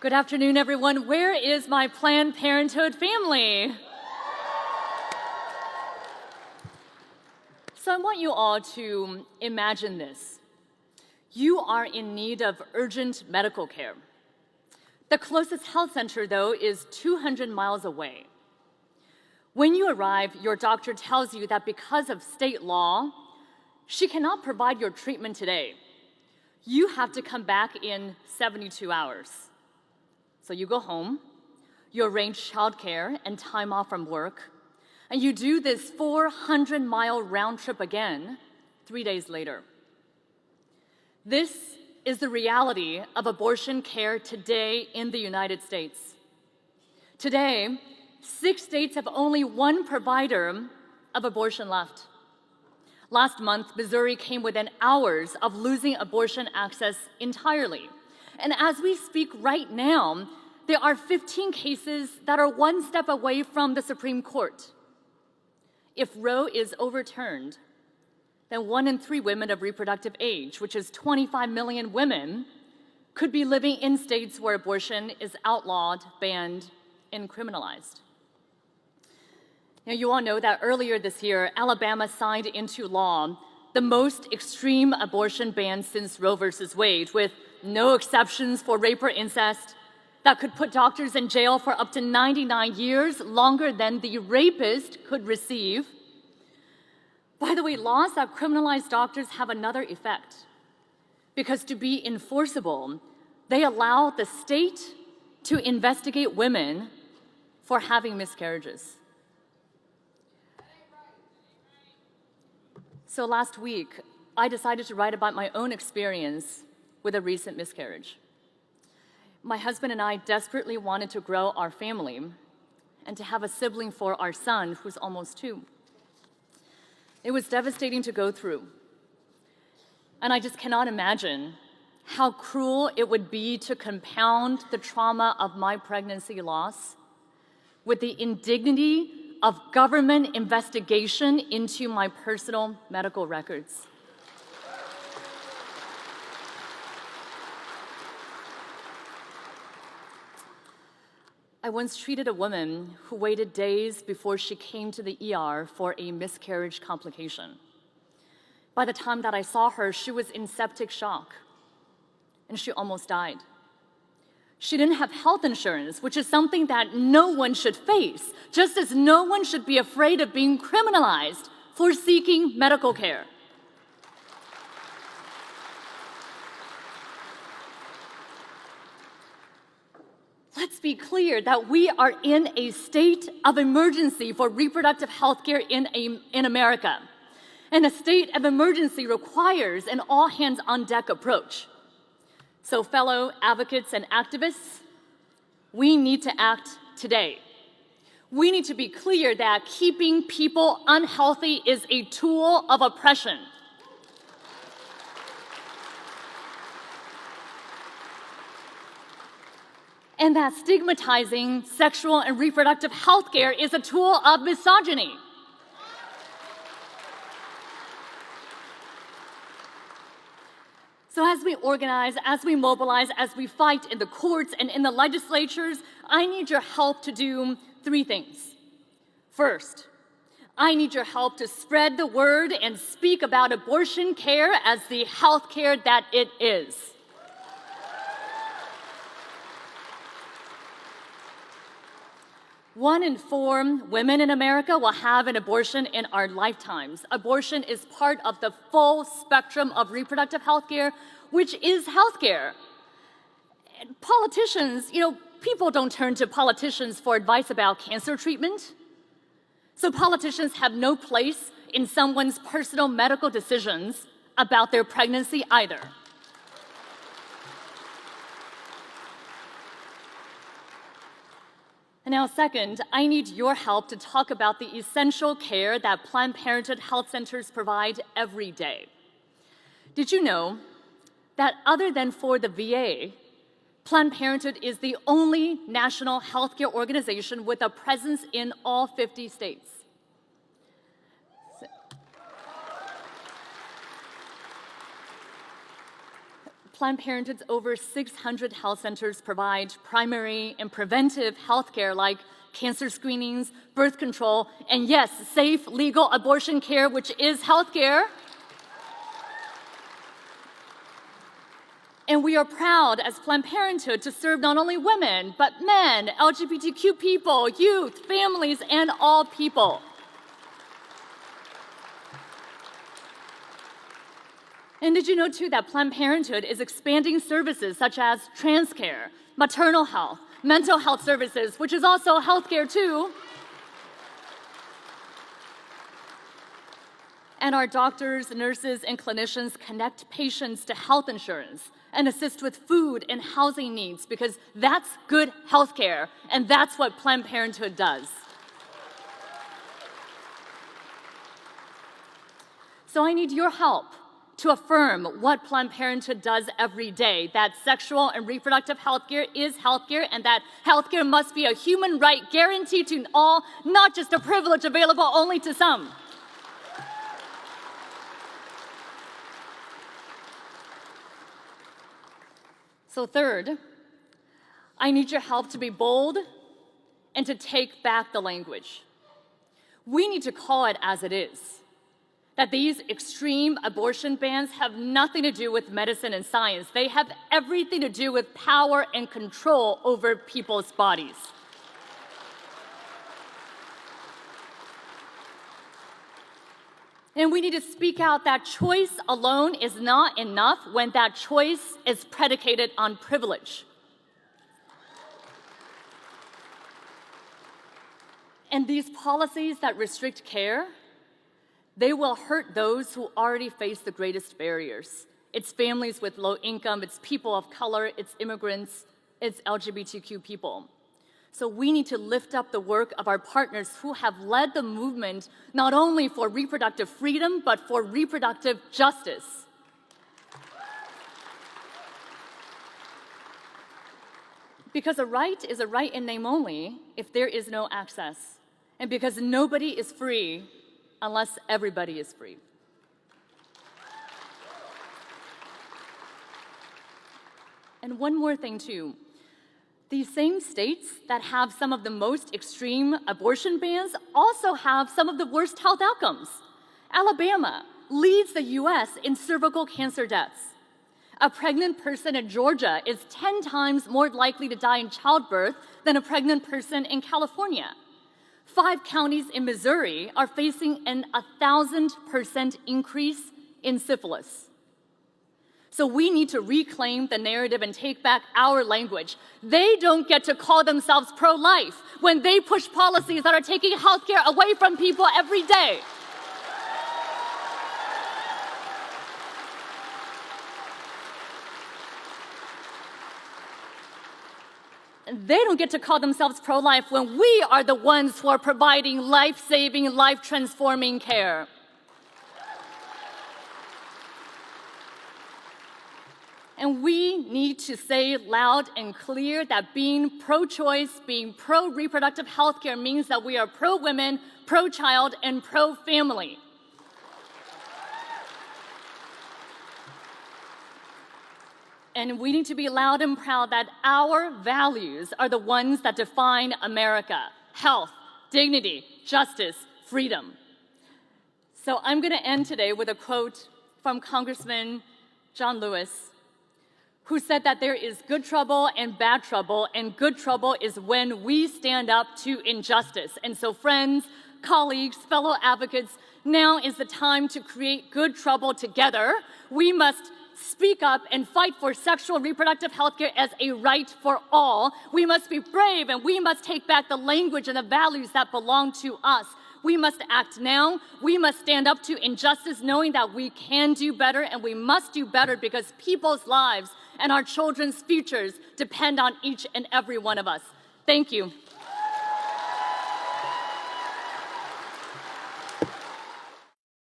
Good afternoon, everyone. Where is my Planned Parenthood family? So I want you all to imagine this. You are in need of urgent medical care. The closest health center, though, is 200 miles away. When you arrive, your doctor tells you that because of state law, she cannot provide your treatment today. You have to come back in 72 hours. So you go home, you arrange childcare and time off from work, and you do this 400-mile round trip again 3 days later. This is the reality of abortion care today in the United States. Today, 6 states have only one provider of abortion left. Last month, Missouri came within hours of losing abortion access entirely. And as we speak right now, there are 15 cases that are one step away from the Supreme Court. If Roe is overturned, then 1 in 3 women of reproductive age, which is 25 million women, could be living in states where abortion is outlawed, banned, and criminalized. Now, you all know that earlier this year, Alabama signed into law the most extreme abortion ban since Roe versus Wade, with no exceptions for rape or incest, that could put doctors in jail for up to 99 years, longer than the rapist could receive. By the way, laws that criminalize doctors have another effect, because to be enforceable, they allow the state to investigate women for having miscarriages. So last week, I decided to write about my own experience with a recent miscarriage. My husband and I desperately wanted to grow our family and to have a sibling for our son, who's almost 2. It was devastating to go through. And I just cannot imagine how cruel it would be to compound the trauma of my pregnancy loss with the indignity of government investigation into my personal medical records. I once treated a woman who waited days before she came to the ER for a miscarriage complication. By the time that I saw her, she was in septic shock, and she almost died. She didn't have health insurance, which is something that no one should face, just as no one should be afraid of being criminalized for seeking medical care. Let's be clear that we are in a state of emergency for reproductive health care in America. And a state of emergency requires an all-hands-on-deck approach. So fellow advocates and activists, we need to act today. We need to be clear that keeping people unhealthy is a tool of oppression. And that stigmatizing sexual and reproductive health care is a tool of misogyny. So as we organize, as we mobilize, as we fight in the courts and in the legislatures, I need your help to do 3 things. First, I need your help to spread the word and speak about abortion care as the health care that it is. One in 4 women in America will have an abortion in our lifetimes. Abortion is part of the full spectrum of reproductive health care, which is health care. And politicians, people don't turn to politicians for advice about cancer treatment. So politicians have no place in someone's personal medical decisions about their pregnancy either. And now second, I need your help to talk about the essential care that Planned Parenthood health centers provide every day. Did you know that other than for the VA, Planned Parenthood is the only national healthcare organization with a presence in all 50 states? Planned Parenthood's over 600 health centers provide primary and preventive health care like cancer screenings, birth control, and yes, safe, legal abortion care, which is health care. And we are proud as Planned Parenthood to serve not only women, but men, LGBTQ people, youth, families, and all people. And did you know, too, that Planned Parenthood is expanding services such as trans care, maternal health, mental health services, which is also healthcare, too. And our doctors, nurses, and clinicians connect patients to health insurance and assist with food and housing needs because that's good healthcare, and that's what Planned Parenthood does. So I need your help to affirm what Planned Parenthood does every day, that sexual and reproductive health care is health care, and that health care must be a human right guaranteed to all, not just a privilege available only to some. So third, I need your help to be bold and to take back the language. We need to call it as it is, that these extreme abortion bans have nothing to do with medicine and science. They have everything to do with power and control over people's bodies. And we need to speak out that choice alone is not enough when that choice is predicated on privilege. And these policies that restrict care, they will hurt those who already face the greatest barriers. It's families with low income, it's people of color, it's immigrants, it's LGBTQ people. So we need to lift up the work of our partners who have led the movement not only for reproductive freedom, but for reproductive justice. Because a right is a right in name only if there is no access, and because nobody is free unless everybody is free. And one more thing, too. These same states that have some of the most extreme abortion bans also have some of the worst health outcomes. Alabama leads the US in cervical cancer deaths. A pregnant person in Georgia is 10 times more likely to die in childbirth than a pregnant person in California. 5 counties in Missouri are facing an 1,000% increase in syphilis. So we need to reclaim the narrative and take back our language. They don't get to call themselves pro-life when they push policies that are taking healthcare away from people every day. They don't get to call themselves pro-life when we are the ones who are providing life-saving, life-transforming care. And we need to say loud and clear that being pro-choice, being pro-reproductive health care means that we are pro-women, pro-child, and pro-family. And we need to be loud and proud that our values are the ones that define America: health, dignity, justice, freedom. So I'm going to end today with a quote from Congressman John Lewis, who said that there is good trouble and bad trouble, and good trouble is when we stand up to injustice. And so friends, colleagues, fellow advocates, now is the time to create good trouble together. We must speak up and fight for sexual and reproductive health care as a right for all. We must be brave, and we must take back the language and the values that belong to us. We must act now. We must stand up to injustice, knowing that we can do better, and we must do better because people's lives and our children's futures depend on each and every one of us. Thank you.